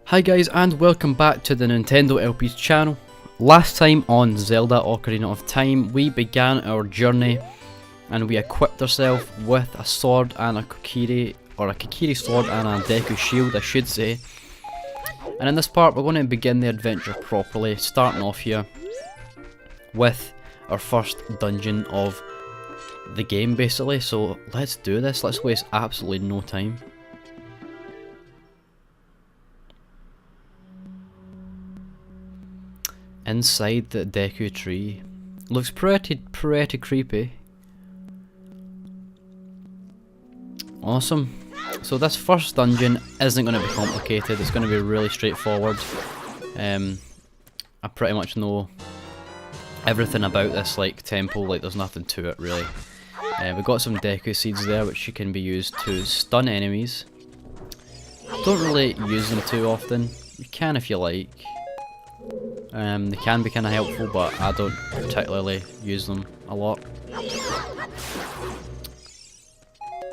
Hi guys, and welcome back to the Nintendo LP's channel. Last time on Zelda Ocarina of Time, we began our journey and we equipped ourselves with a sword and a Kokiri, or a Kokiri sword and a Deku shield I should say. And in this part we're going to begin the adventure properly, starting off here with our first dungeon of the game basically. So let's do this, let's waste absolutely no time. Inside the Deku tree. Looks pretty creepy. Awesome. So this first dungeon isn't going to be complicated, it's going to be really straightforward. I pretty much know everything about this temple, there's nothing to it really. We've got some Deku seeds there which can be used to stun enemies. Don't really use them too often, you can if you like. They can be kind of helpful, but I don't particularly use them a lot.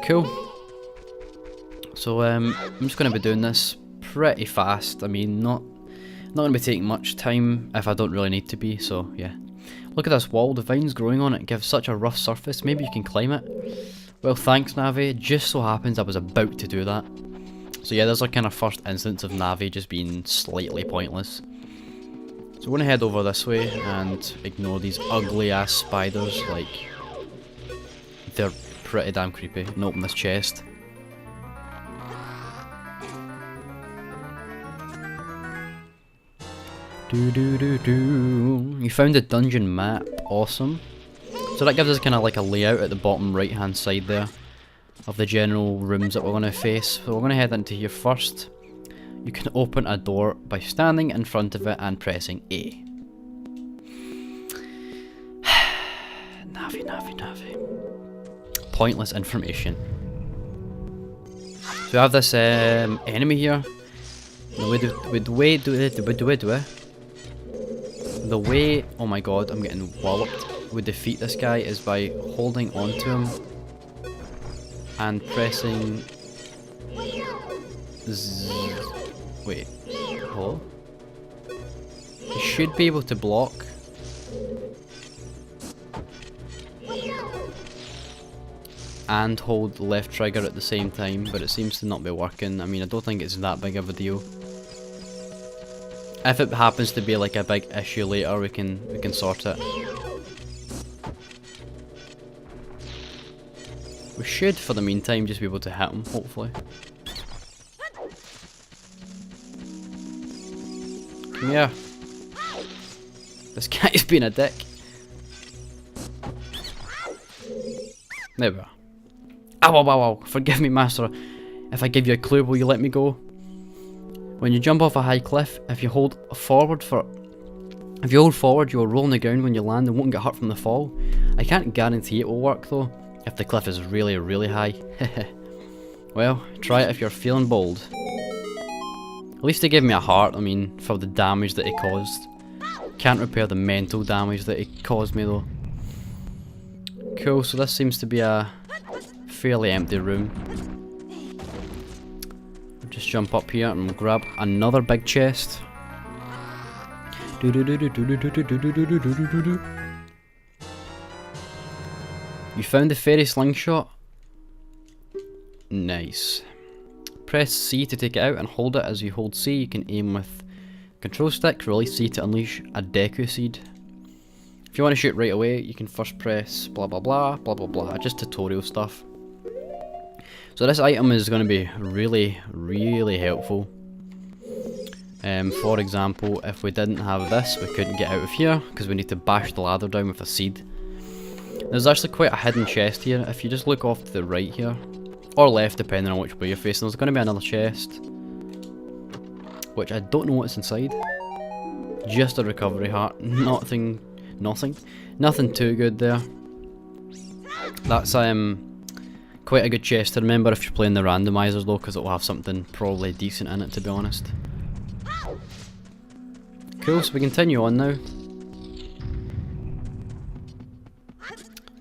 Cool. So I'm just going to be doing this pretty fast. I mean, not going to be taking much time if I don't really need to be. So yeah. Look at this wall. The vines growing on it give such a rough surface. Maybe you can climb it. Well, thanks, Navi. Just so happens I was about to do that. So yeah, there's our kind of first instance of Navi just being slightly pointless. So we're going to head over this way and ignore these ugly ass spiders, they're pretty damn creepy. And open this chest. You found the dungeon map, awesome. So that gives us kind of a layout at the bottom right hand side there of the general rooms that we're going to face. So we're going to head into here first. You can open a door by standing in front of it and pressing A. Navi. Pointless information. So we have this enemy here. The way, oh my god, I'm getting walloped. We defeat this guy is by holding onto him and pressing wait, hello? You should be able to block. And hold the left trigger at the same time, but it seems to not be working. I mean, I don't think it's that big of a deal. If it happens to be a big issue later, we can sort it. We should, for the meantime, just be able to hit him, hopefully. Come here. This guy's being a dick. There we are. Ow, ow, ow, ow. Forgive me, master. If I give you a clue, will you let me go? When you jump off a high cliff, if you hold forward, you will roll on the ground when you land and won't get hurt from the fall. I can't guarantee it will work though, if the cliff is really, really high. Well, try it if you're feeling bold. At least they gave me a heart, I mean, for the damage that it caused. Can't repair the mental damage that it caused me though. Cool, so this seems to be a fairly empty room. I'll just jump up here and grab another big chest. You found the fairy slingshot? Nice. Press C to take it out and hold it. As you hold C, you can aim with control stick, release C to unleash a Deku seed. If you want to shoot right away, you can first press blah blah blah, blah blah blah, just tutorial stuff. So this item is going to be really, really helpful. For example, if we didn't have this, we couldn't get out of here, because we need to bash the ladder down with a seed. There's actually quite a hidden chest here. If you just look off to the right here, or left depending on which way you're facing, there's going to be another chest, which I don't know what's inside. Just a recovery heart. Nothing too good there. That's quite a good chest to remember if you're playing the randomizers though, because it will have something probably decent in it, to be honest. Cool, so we continue on now.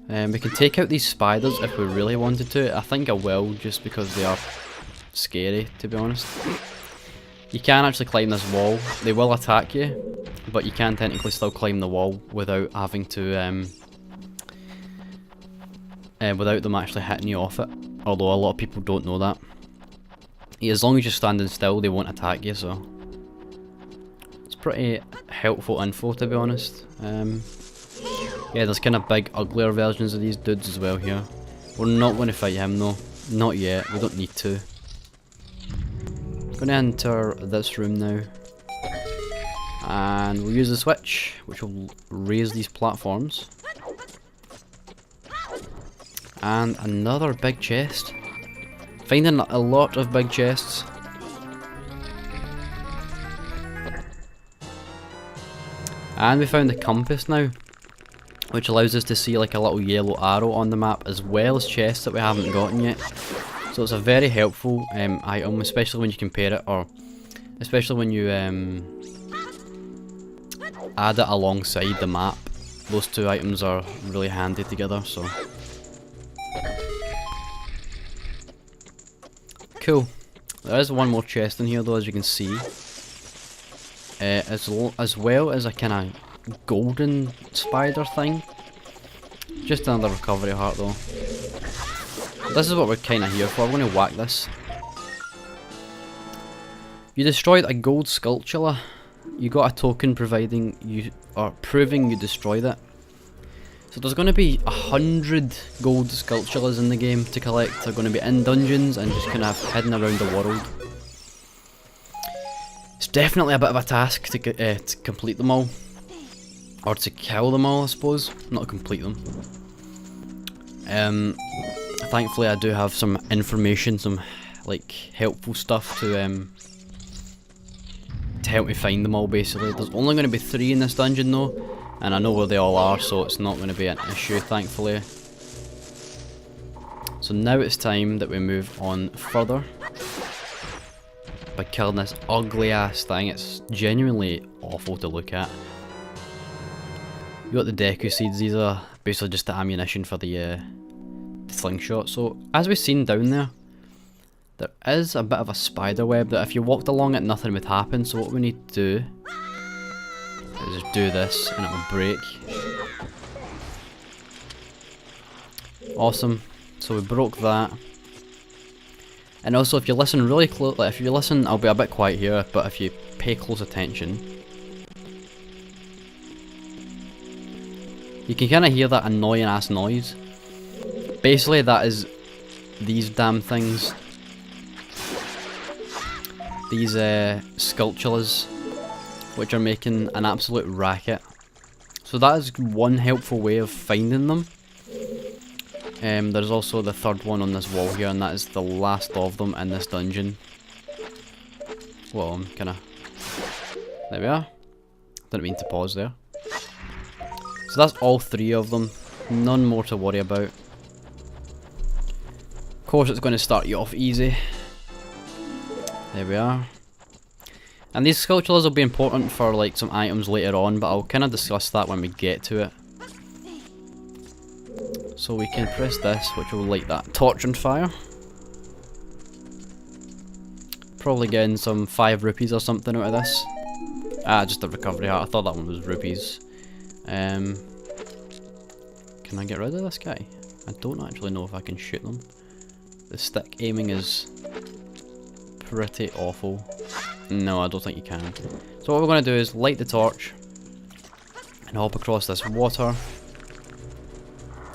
We can take out these spiders if we really wanted to. I think I will, just because they are scary, to be honest. You can actually climb this wall. They will attack you, but you can technically still climb the wall without having to, without them actually hitting you off it. Although a lot of people don't know that. Yeah, as long as you're standing still, they won't attack you, so it's pretty helpful info, to be honest. Yeah, there's kind of big, uglier versions of these dudes as well here. We're not going to fight him though. Not yet, we don't need to. Going to enter this room now. And we'll use the switch, which will raise these platforms. And another big chest. Finding a lot of big chests. And we found the compass now, which allows us to see like a little yellow arrow on the map, as well as chests that we haven't gotten yet. So it's a very helpful item, especially when you compare it, or especially when you add it alongside the map. Those two items are really handy together, so. Cool. There is one more chest in here though, as you can see. As well as a kind of golden spider thing. Just another recovery heart though. This is what we're kind of here for. We're going to whack this. You destroyed a gold sculpture. You got a token proving you destroyed it. So there's going to be 100 gold sculptures in the game to collect. They're going to be in dungeons and just kind of hidden around the world. It's definitely a bit of a task to complete them all. Or to kill them all, I suppose. Not to complete them. Thankfully I do have some information, some like helpful stuff to help me find them all basically. There's only going to be 3 in this dungeon though. And I know where they all are, so it's not going to be an issue, thankfully. So now it's time that we move on further. By killing this ugly ass thing. It's genuinely awful to look at. You got the Deku Seeds, these are basically just the ammunition for the slingshot. So, as we've seen down there, there is a bit of a spider web that if you walked along it, nothing would happen. So what we need to do is just do this and it will break. Awesome. So we broke that. And also if you listen really close, like if you listen, I'll be a bit quiet here, but if you pay close attention, you can kind of hear that annoying ass noise. Basically that is these damn things. These sculptures, which are making an absolute racket. So that is one helpful way of finding them. There's also the third one on this wall here, and that is the last of them in this dungeon. Well, I'm kinda... There we are. Didn't mean to pause there. So that's all 3 of them. None more to worry about. Of course it's going to start you off easy. There we are. And these sculptures will be important for like some items later on, but I'll kind of discuss that when we get to it. So we can press this, which will light that torch on fire. Probably getting some 5 rupees or something out of this. Ah, just a recovery heart. I thought that one was rupees. Can I get rid of this guy? I don't actually know if I can shoot them. The stick aiming is pretty awful. No, I don't think you can. So what we're going to do is light the torch and hop across this water,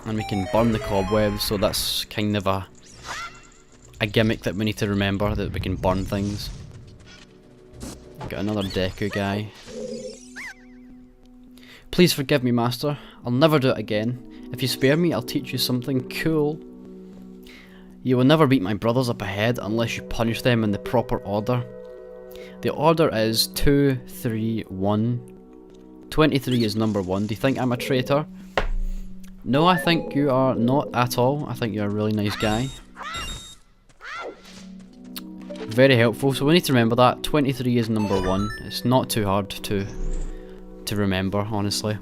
and we can burn the cobwebs. So that's kind of a gimmick that we need to remember, that we can burn things. Got another Deku guy. Please forgive me, master. I'll never do it again. If you spare me, I'll teach you something cool. You will never beat my brothers up ahead unless you punish them in the proper order. The order is 2, 3, 1. 23 is number 1. Do you think I'm a traitor? No, I think you are not at all. I think you're a really nice guy. Very helpful. So we need to remember that. 23 is number 1. It's not too hard to remember, honestly.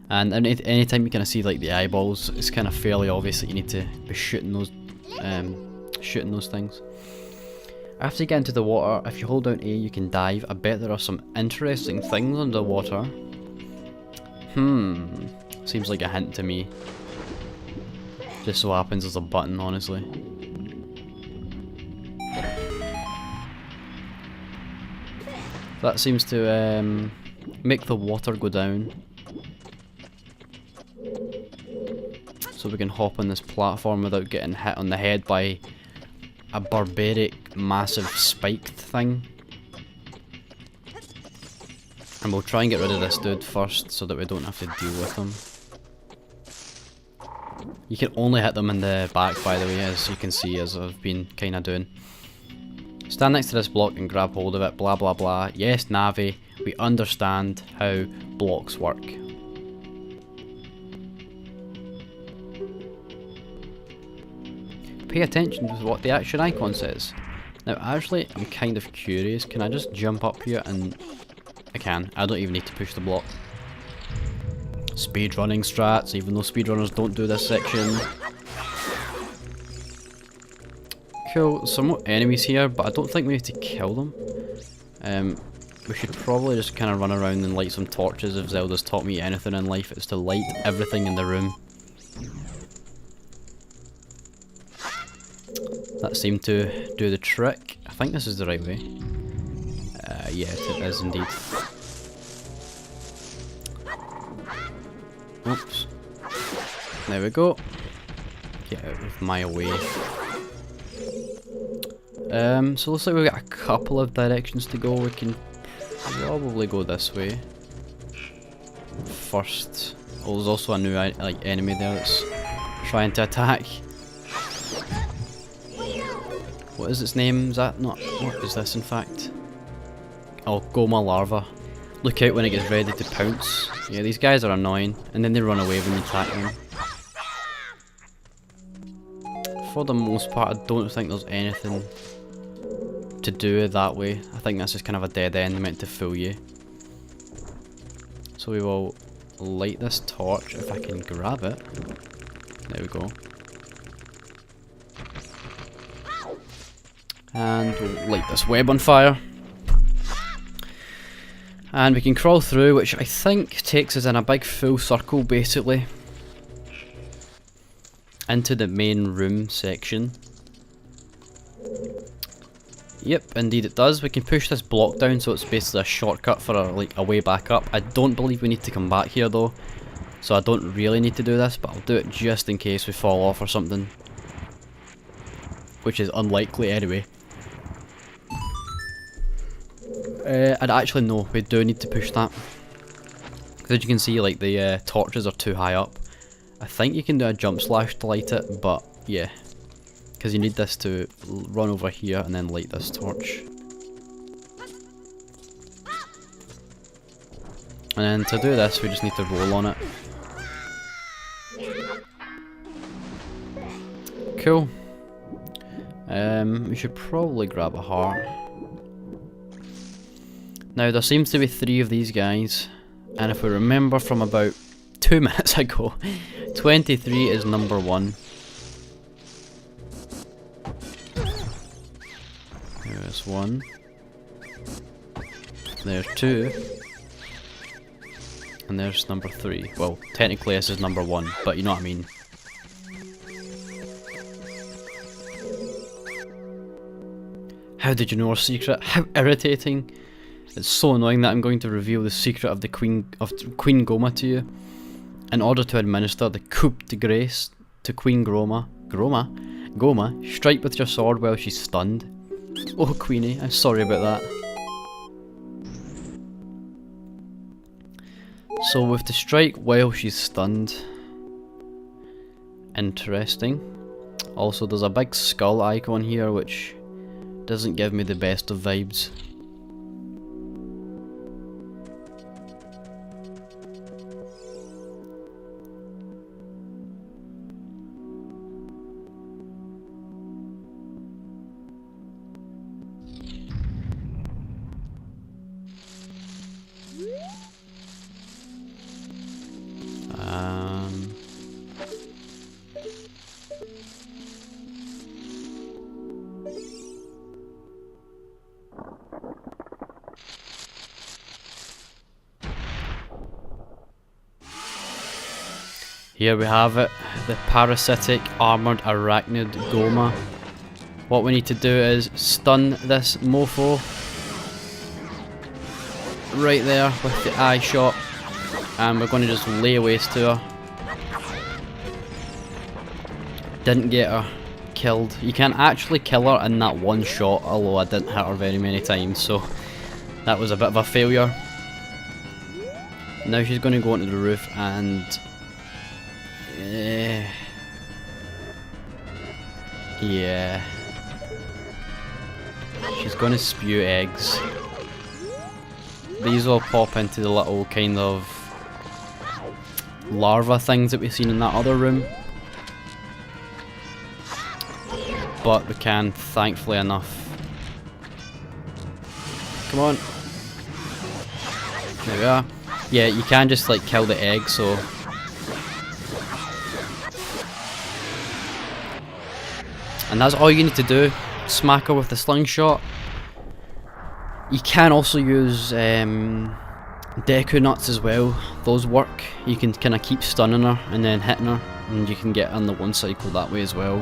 And anytime you kind of see like the eyeballs, it's kind of fairly obvious that you need to be shooting those things. After you get into the water, if you hold down A, you can dive. I bet there are some interesting things underwater. Seems like a hint to me. Just so happens there's a button, honestly. That seems to make the water go down. So we can hop on this platform without getting hit on the head by a barbaric, massive spiked thing. And we'll try and get rid of this dude first so that we don't have to deal with him. You can only hit them in the back, by the way, as you can see, as I've been kinda doing. Stand next to this block and grab hold of it, blah blah blah. Yes, Navi, we understand how blocks work. Pay attention to what the action icon says. Now actually, I'm kind of curious, can I just jump up here and... I can, I don't even need to push the block. Speedrunning strats, even though speedrunners don't do this section. Cool, some more enemies here, but I don't think we need to kill them. We should probably just kind of run around and light some torches. If Zelda's taught me anything in life, it's to light everything in the room. That seemed to do the trick. I think this is the right way. Yeah, it is indeed. Oops. There we go. Get out of my way. So looks like we've got a couple of directions to go. We can probably go this way first. Oh, there's also a new enemy there that's trying to attack. What is its name? Is that not... what is this in fact? Oh, Goma Larva. Look out when it gets ready to pounce. Yeah, these guys are annoying, and then they run away when you attack them. For the most part, I don't think there's anything to do it that way. I think that's just kind of a dead end meant to fool you. So we will light this torch if I can grab it. There we go. And we'll light this web on fire. And we can crawl through, which I think takes us in a big full circle basically into the main room section. Yep, indeed it does. We can push this block down, so it's basically a shortcut for a way back up. I don't believe we need to come back here though, so I don't really need to do this, but I'll do it just in case we fall off or something, which is unlikely anyway. And actually no, we do need to push that. Because as you can see, like the torches are too high up. I think you can do a jump slash to light it, but yeah. Because you need this to run over here and then light this torch. And then to do this, we just need to roll on it. Cool. We should probably grab a heart. Now there seems to be 3 of these guys, and if we remember from about 2 minutes ago, 23 is number 1. There's 1. There's 2. And there's number 3. Well, technically this is number 1, but you know what I mean. How did you know our secret? How irritating. It's so annoying that I'm going to reveal the secret of the Queen Goma to you. In order to administer the coup de grace to Queen Goma, strike with your sword while she's stunned. Oh Queenie, I'm sorry about that. So we have to strike while she's stunned. Interesting. Also there's a big skull icon here which doesn't give me the best of vibes. Here we have it, the parasitic armoured arachnid Goma. What we need to do is stun this mofo right there with the eye shot, and we're going to just lay waste to her. Didn't get her killed. You can actually kill her in that one shot, although I didn't hit her very many times, so that was a bit of a failure. Now she's going to go onto the roof and yeah, she's going to spew eggs. These will pop into the little kind of larva things that we've seen in that other room. But we can, thankfully enough. Come on. There we are. Yeah, you can just like kill the egg, so. And that's all you need to do. Smack her with the slingshot. You can also use Deku nuts as well. Those work. You can kind of keep stunning her and then hitting her, and you can get on the one cycle that way as well.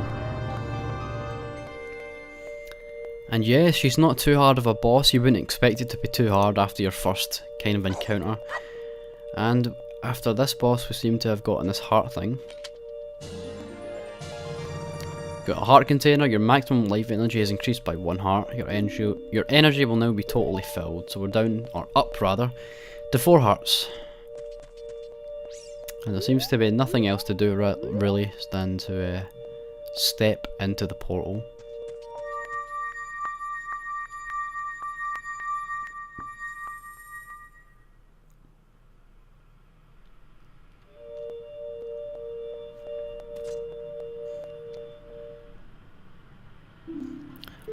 And yeah, she's not too hard of a boss. You wouldn't expect it to be too hard after your first kind of encounter. And after this boss, we seem to have gotten this heart thing. Got a heart container. Your maximum life energy is increased by 1 heart. Your energy will now be totally filled. So we're down, or up rather, to 4 hearts. And there seems to be nothing else to do really than to step into the portal.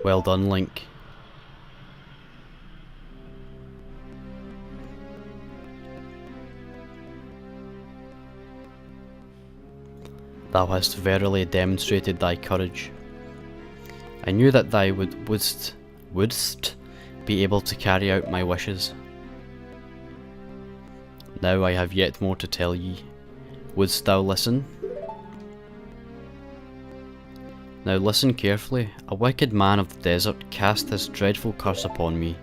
Well done, Link. Thou hast verily demonstrated thy courage. I knew that thou wouldst be able to carry out my wishes. Now I have yet more to tell ye. Wouldst thou listen? Now listen carefully. A wicked man of the desert cast this dreadful curse upon me.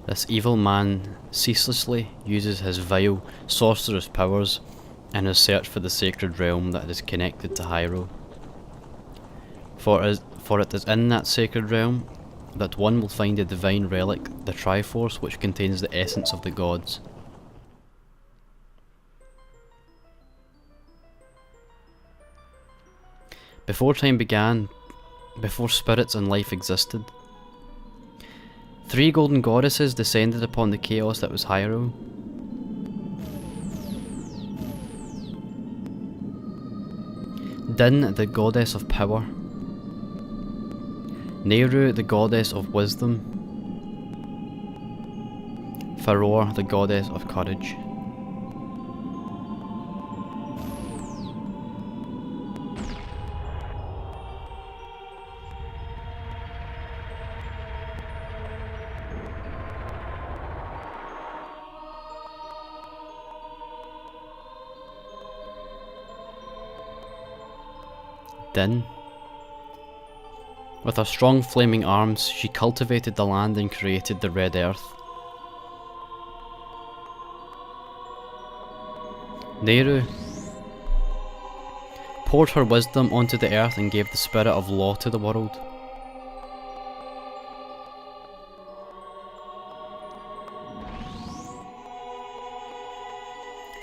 This evil man ceaselessly uses his vile, sorcerous powers in his search for the sacred realm that is connected to Hyrule. For it is in that sacred realm that one will find a divine relic, the Triforce, which contains the essence of the gods. Before time began, before spirits and life existed, 3 golden goddesses descended upon the chaos that was Hyrule. Din, the goddess of power. Nehru, the goddess of wisdom. Faror, the goddess of courage. Din. With her strong flaming arms, she cultivated the land and created the red earth. Nehru poured her wisdom onto the earth and gave the spirit of law to the world.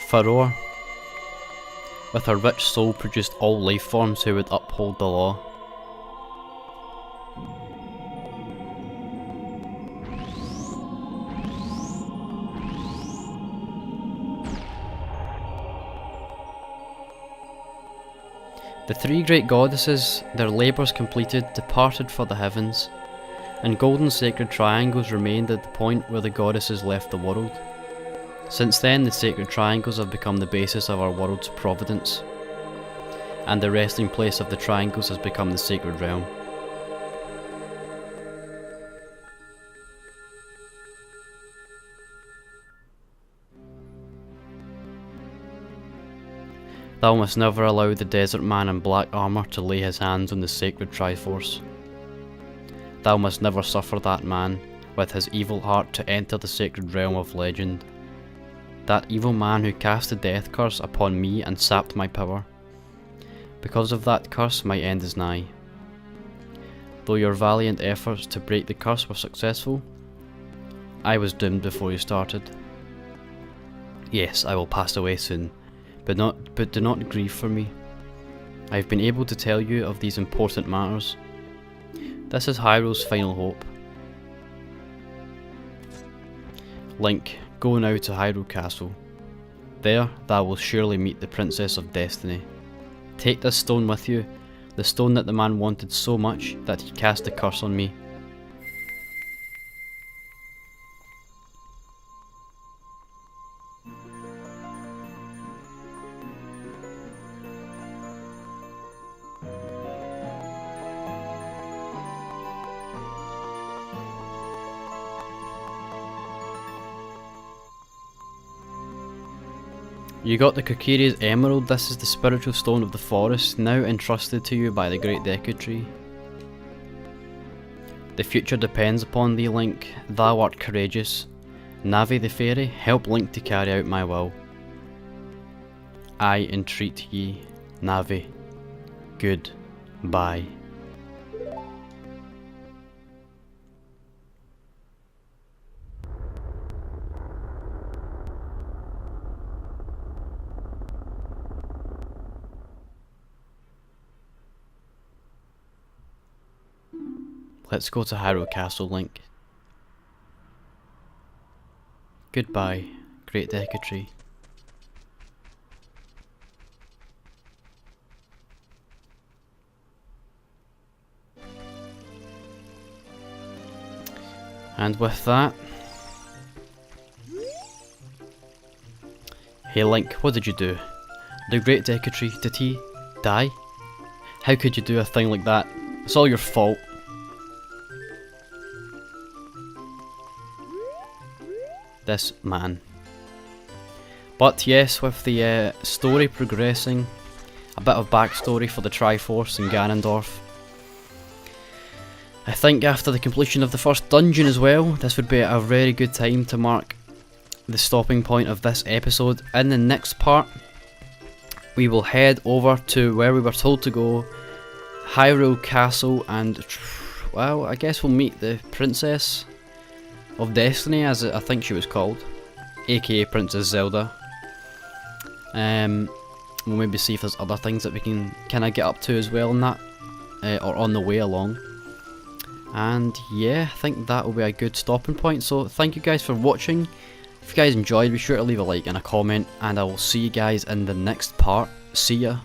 Faror, with her rich soul, produced all life forms who would uphold the law. The 3 great goddesses, their labours completed, departed for the heavens, and golden sacred triangles remained at the point where the goddesses left the world. Since then, the sacred triangles have become the basis of our world's providence, and the resting place of the triangles has become the sacred realm. Thou must never allow the desert man in black armour to lay his hands on the sacred Triforce. Thou must never suffer that man, with his evil heart, to enter the sacred realm of legend. That evil man who cast the death curse upon me and sapped my power. Because of that curse, my end is nigh. Though your valiant efforts to break the curse were successful, I was doomed before you started. Yes, I will pass away soon, but do not grieve for me. I have been able to tell you of these important matters. This is Hyrule's final hope. Link, go now to Hyrule Castle. There thou wilt surely meet the Princess of Destiny. Take this stone with you, the stone that the man wanted so much that he cast the curse on me. You got the Kokiri's Emerald. This is the spiritual stone of the forest, now entrusted to you by the Great Deku Tree. The future depends upon thee, Link. Thou art courageous. Navi the fairy, help Link to carry out my will. I entreat ye, Navi. Goodbye. Let's go to Hyrule Castle, Link. Goodbye, Great Deku Tree. And with that... Hey Link, what did you do? The Great Deku Tree, did he die? How could you do a thing like that? It's all your fault. This man. But yes, with the story progressing, a bit of backstory for the Triforce and Ganondorf. I think after the completion of the first dungeon as well, this would be a very good time to mark the stopping point of this episode. In the next part, we will head over to where we were told to go, Hyrule Castle, and well, I guess we'll meet the Princess of Destiny, as I think she was called, aka Princess Zelda. We'll maybe see if there's other things that we can kind of get up to as well in that, or on the way along. And yeah, I think that will be a good stopping point. So thank you guys for watching. If you guys enjoyed, be sure to leave a like and a comment, and I will see you guys in the next part. See ya.